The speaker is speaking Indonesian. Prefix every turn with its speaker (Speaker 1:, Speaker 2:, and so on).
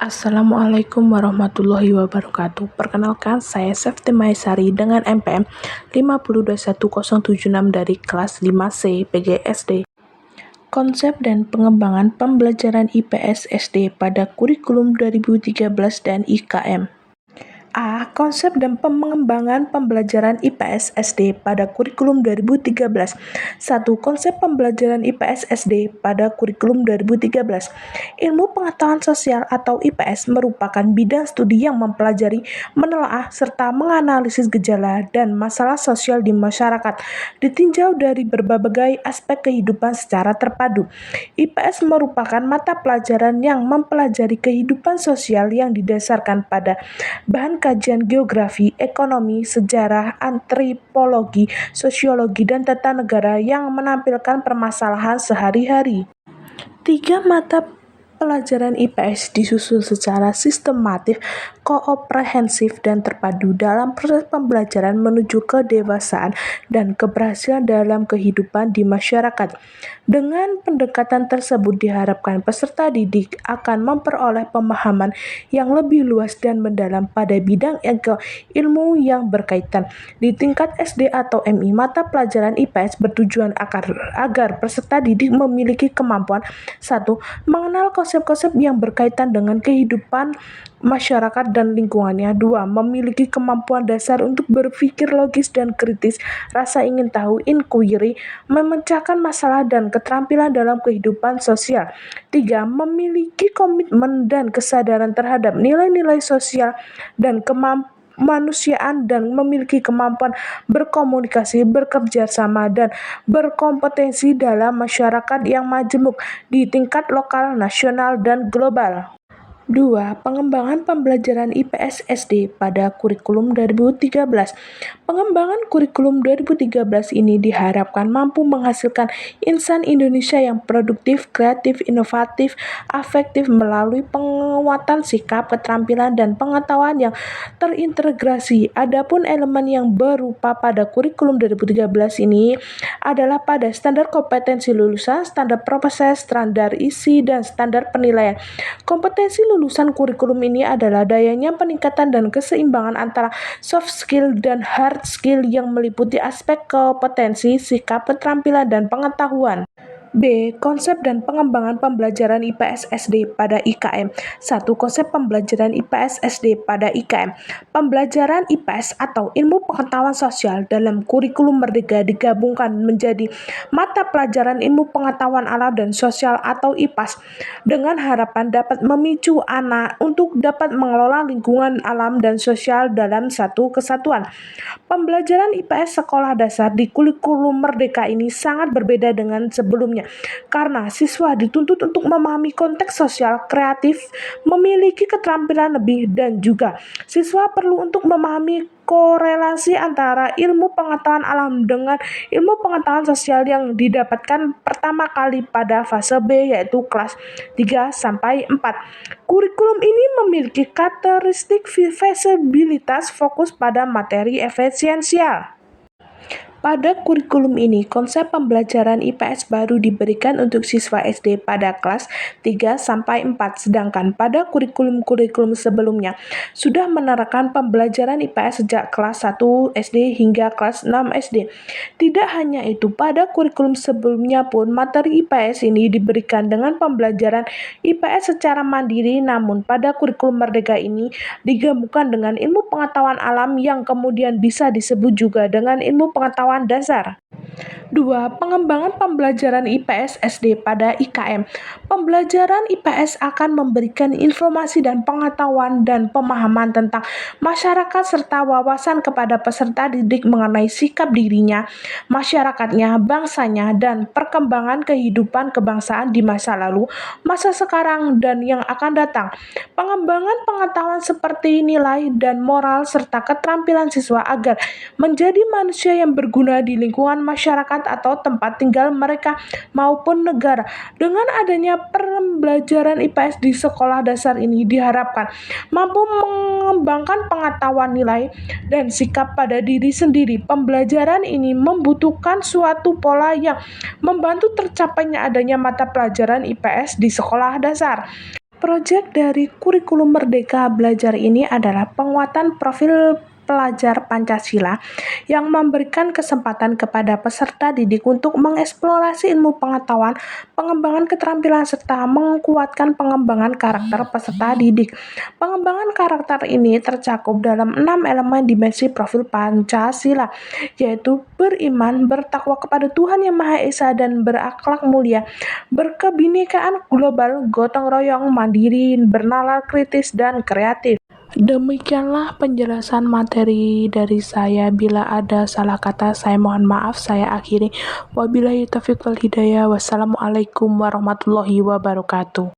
Speaker 1: Assalamualaikum warahmatullahi wabarakatuh. Perkenalkan, saya Sefti Maesari dengan NPM 5021076 dari kelas 5C PGSD. Konsep dan pengembangan pembelajaran IPS SD pada kurikulum 2013 dan IKM. A. Konsep dan pengembangan pembelajaran IPS SD pada kurikulum 2013. 1. Konsep pembelajaran IPS SD pada kurikulum 2013. Ilmu pengetahuan sosial atau IPS merupakan bidang studi yang mempelajari, menelaah, serta menganalisis gejala dan masalah sosial di masyarakat, ditinjau dari berbagai aspek kehidupan secara terpadu. IPS merupakan mata pelajaran yang mempelajari kehidupan sosial yang didasarkan pada bahan kajian geografi, ekonomi, sejarah, antropologi, sosiologi, dan tata negara yang menampilkan permasalahan sehari-hari. 3 mata pelajaran IPS disusun secara sistematif, komprehensif, dan terpadu dalam proses pembelajaran menuju kedewasaan dan keberhasilan dalam kehidupan di masyarakat. Dengan pendekatan tersebut diharapkan peserta didik akan memperoleh pemahaman yang lebih luas dan mendalam pada bidang ilmu yang berkaitan. Di tingkat SD atau MI, mata pelajaran IPS bertujuan agar peserta didik memiliki kemampuan 1. Mengenal konsep-konsep yang berkaitan dengan kehidupan masyarakat dan lingkungannya. 2. Memiliki kemampuan dasar untuk berpikir logis dan kritis, rasa ingin tahu, inquiry, memecahkan masalah, dan keterampilan dalam kehidupan sosial. 3. Memiliki komitmen dan kesadaran terhadap nilai-nilai sosial dan kemanusiaan dan memiliki kemampuan berkomunikasi, bekerja sama, dan berkompetensi dalam masyarakat yang majemuk di tingkat lokal, nasional, dan global. 2. Pengembangan pembelajaran IPS SD pada kurikulum 2013. Pengembangan kurikulum 2013 ini diharapkan mampu menghasilkan insan Indonesia yang produktif, kreatif, inovatif, afektif melalui penguatan sikap, keterampilan, dan pengetahuan yang terintegrasi. Adapun elemen yang berupa pada kurikulum 2013 ini adalah pada standar kompetensi lulusan, standar proses, standar isi, dan standar penilaian. Kompetensi lulusan kurikulum ini adalah dayanya peningkatan dan keseimbangan antara soft skill dan hard skill yang meliputi aspek kompetensi, sikap, keterampilan, dan pengetahuan. B. Konsep dan pengembangan pembelajaran IPS SD pada IKM. 1. Konsep pembelajaran IPS SD pada IKM. Pembelajaran IPS atau ilmu pengetahuan sosial dalam kurikulum Merdeka digabungkan menjadi mata pelajaran ilmu pengetahuan alam dan sosial atau IPAS dengan harapan dapat memicu anak untuk dapat mengelola lingkungan alam dan sosial dalam satu kesatuan. Pembelajaran IPS sekolah dasar di kurikulum Merdeka ini sangat berbeda dengan sebelumnya karena siswa dituntut untuk memahami konteks sosial, kreatif, memiliki keterampilan lebih, dan juga siswa perlu untuk memahami korelasi antara ilmu pengetahuan alam dengan ilmu pengetahuan sosial yang didapatkan pertama kali pada fase B, yaitu kelas 3 sampai 4. Kurikulum ini memiliki karakteristik fleksibilitas, fokus pada materi efisiensial. Pada kurikulum ini, konsep pembelajaran IPS baru diberikan untuk siswa SD pada kelas 3 sampai 4, sedangkan pada kurikulum-kurikulum sebelumnya sudah menerapkan pembelajaran IPS sejak kelas 1 SD hingga kelas 6 SD. Tidak hanya itu, pada kurikulum sebelumnya pun materi IPS ini diberikan dengan pembelajaran IPS secara mandiri, namun pada kurikulum Merdeka ini digabungkan dengan ilmu pengetahuan alam yang kemudian bisa disebut juga dengan ilmu pengetahuan dasar. 2. Pengembangan pembelajaran IPS SD pada IKM. Pembelajaran IPS akan memberikan informasi dan pengetahuan dan pemahaman tentang masyarakat serta wawasan kepada peserta didik mengenai sikap dirinya, masyarakatnya, bangsanya, dan perkembangan kehidupan kebangsaan di masa lalu, masa sekarang, dan yang akan datang. Pengembangan pengetahuan seperti nilai dan moral serta keterampilan siswa agar menjadi manusia yang berguna di lingkungan masyarakat atau tempat tinggal mereka maupun negara. Dengan adanya pembelajaran IPS di sekolah dasar ini diharapkan mampu mengembangkan pengetahuan nilai dan sikap pada diri sendiri. Pembelajaran ini membutuhkan suatu pola yang membantu tercapainya adanya mata pelajaran IPS di sekolah dasar. Proyek dari kurikulum Merdeka Belajar ini adalah penguatan profil pelajar Pancasila yang memberikan kesempatan kepada peserta didik untuk mengeksplorasi ilmu pengetahuan, pengembangan keterampilan, serta menguatkan pengembangan karakter peserta didik. Pengembangan karakter ini tercakup dalam 6 elemen dimensi profil Pancasila, yaitu beriman, bertakwa kepada Tuhan Yang Maha Esa, dan berakhlak mulia, berkebinekaan global, gotong royong, mandiri, bernalar kritis, dan kreatif. Demikianlah penjelasan materi dari saya. Bila ada salah kata, saya mohon maaf. Saya akhiri. Wabillahi taufiq wal hidayah. Wassalamualaikum warahmatullahi wabarakatuh.